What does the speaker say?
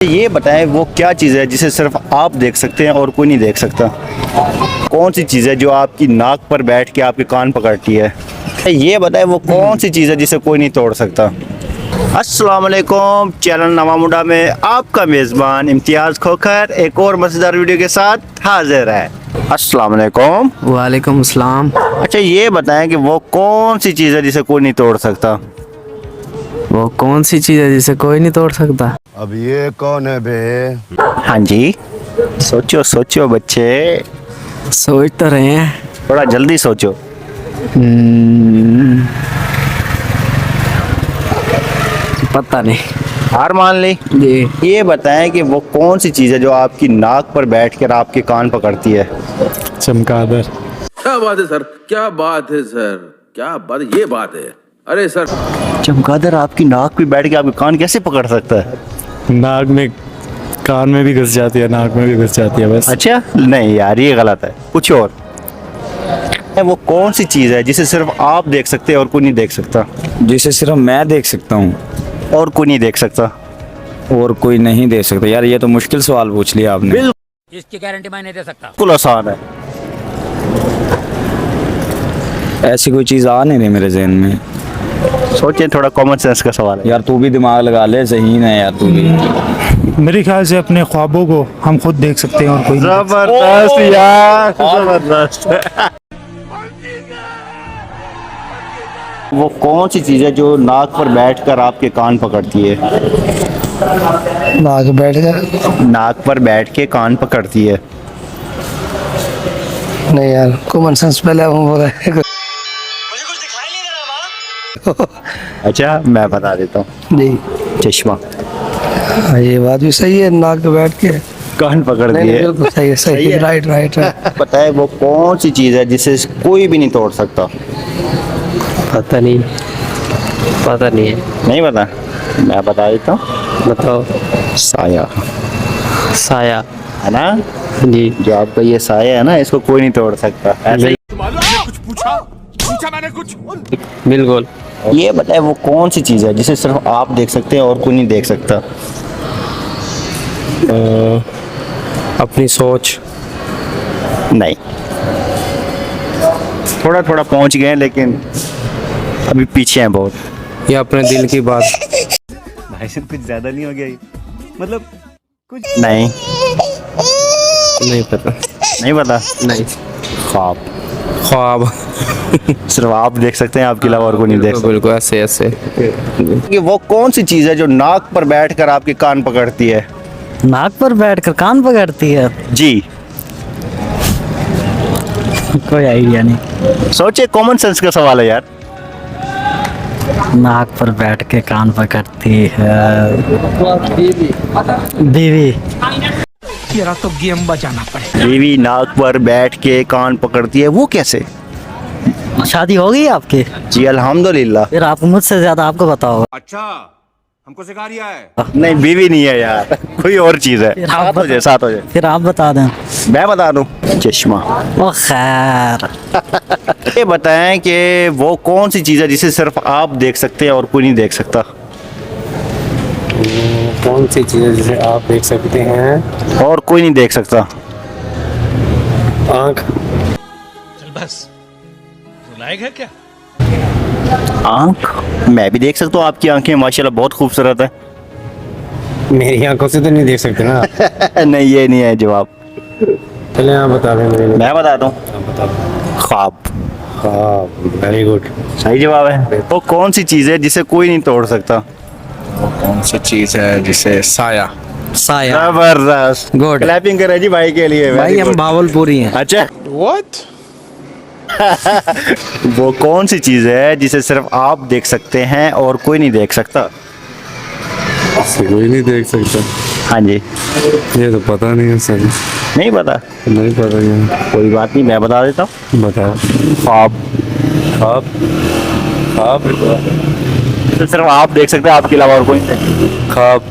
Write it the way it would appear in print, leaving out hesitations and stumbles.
ये बताएं वो क्या चीज़ है जिसे सिर्फ आप देख सकते हैं और कोई नहीं देख सकता। कौन सी चीज़ है जो आपकी नाक पर बैठ के आपके कान पकड़ती है। ये बताएं वो कौन सी चीज़ है जिसे कोई नहीं तोड़ सकता। अस्सलाम वालेकुम, चैनल नवा मुंडा में आपका मेज़बान इम्तियाज़ खोखर एक और मज़ेदार वीडियो के साथ हाजिर है। अस्सलाम वालेकुम। वालेकुम अस्सलाम। अच्छा ये बताएं कि वो कौन सी चीज़ है जिसे कोई नहीं तोड़ सकता। वो कौन सी चीज़ है जिसे कोई नहीं तोड़ सकता। अब ये कौन है बे? हाँ जी, सोचो सोचो बच्चे, सोच तो रहे हैं। थोड़ा जल्दी सोचो। पता नहीं। हार मान ली। जी। ये बताएं कि वो कौन सी चीज़ है जो आपकी नाक पर बैठकर आपके कान पकड़ती है। चमगादड़। क्या बात है सर, क्या बात है सर, क्या बात, ये बात है। अरे सर, चमगादड़ आपकी नाक पे बैठ के आपके कान कैसे पकड़ सकता है। नाक में, कान में भी घुस जाती है, नाक में भी घुस जाती है बस। अच्छा नहीं यार, ये गलत है, कुछ और। वो कौन सी चीज़ है जिसे सिर्फ आप देख सकते हैं और कोई नहीं देख सकता। जिसे सिर्फ मैं देख सकता हूँ और कोई नहीं देख सकता। और कोई नहीं देख सकता। यार ये तो मुश्किल सवाल पूछ लिया आपने। इसकी गारंटी मैं नहीं दे सकता। बिल्कुल आसान है। ऐसी कोई चीज़ आ नहीं रही मेरे जहन में। सोचिए, थोड़ा कॉमन सेंस का सवाल है। यार तू भी दिमाग लगा ले, सही है यार तू भी। मेरे ख्याल से अपने ख्वाबों को हम खुद देख सकते हैं और कोई नहीं। जबरदस्त यार, जबरदस्त। वो कौन सी चीज़ है जो नाक पर बैठकर आपके कान पकड़ती है। नाक बैठ गया। नाक पर बैठ के कान पकड़ती है। नहीं यार, कॉमन सेंस पहले हम हो रहा है। अच्छा मैं बता देता हूँ, जी। चश्मा। हाँ, ये बात भी सही है, नाक पे बैठ के कान पकड़ नहीं, दिए। नहीं, बिल्कुल सही है, सही है। Right right right. पता है वो कौन सी चीज़ है जिसे कोई भी नहीं तोड़ सकता। पता नहीं, पता नहीं है। नहीं पता, मैं बता देता हूँ। बताओ। साया। साया। है ना जी। जो आपका ये साया है ना, इसको कोई नहीं तोड़ सकता। ऐसे ही बिल्कुल। ये बताए वो कौन सी चीज़ है जिसे सिर्फ आप देख सकते हैं और कोई नहीं देख सकता। अपनी सोच। नहीं, थोड़ा थोड़ा पहुंच गए हैं लेकिन अभी पीछे हैं बहुत। या अपने दिल की बात। भाई साहब कुछ ज़्यादा नहीं हो गया ये? मतलब कुछ नहीं। नहीं पता। नहीं पता। नहीं। ख्वाब। ख्वाब। सिर्फ आप देख सकते हैं, आपके अलावा और कोई नहीं देख सकता। बिल्कुल ऐसे ऐसे। कि वो कौन सी चीज़ है जो नाक पर बैठकर आपके कान पकड़ती है। नाक पर बैठकर कान पकड़ती है। जी। कोई आइडिया नहीं। सोचिए, कॉमन सेंस का सवाल है यार। नाक पर बैठ के कान पकड़ती है। बीवी। तेरा तो गेम बजाना पड़ेगा। बीवी नाक पर बैठ के कान पकड़ती है, वो कैसे। शादी हो गई आपकी? जी अल्हम्दुलिल्लाह। फिर आप मुझसे ज्यादा आपको बताओ। अच्छा हमको सिखा रिया है। नहीं, बीवी नहीं है यार, कोई और चीज़ है। फिर आप सात हो जाए, सात हो जाए। फिर आप बता दें। मैं बता दूं, चश्मा। ओ खैर। ये बताएं कि वो कौन सी चीज़ है जिसे सिर्फ आप देख सकते हैं और कोई नहीं देख सकता। कौन सी चीज़ है जिसे आप देख सकते हैं और कोई नहीं देख सकता। आँख। आँख मैं भी देख सकता हूँ, आपकी आंखें माशाल्लाह बहुत खूबसूरत है। मेरी आंखों से तो नहीं देख सकते ना। नहीं, ये नहीं है जवाब। चले आप बता दें मेरे। मैं बता दूं, आप बता दें। ख्वाब। हाँ, वेरी गुड। सही जवाब है। वो कौन सी चीज़ है जिसे कोई नहीं तोड़ सकता। कौन सी चीज है जिसे साया? साया। जबरदस्त। Good. क्लैपिंग करें जी भाई के लिए। भाई Very हम good. भावलपुरी हैं। अच्छा व्हाट। वो कौन सी चीज़ है जिसे सिर्फ आप देख सकते हैं और कोई नहीं देख सकता। कोई नहीं देख सकता। हाँ जी। ये तो पता नहीं है सर। नहीं पता। नहीं पता ये। कोई बात नहीं, मैं बता देता हूँ। बताओ। ख्वाब। ख्वाब। ख्वाब। तो सिर्फ आप देख सकते हैं, आपके अलावा और कोई नहीं। ख्वाब।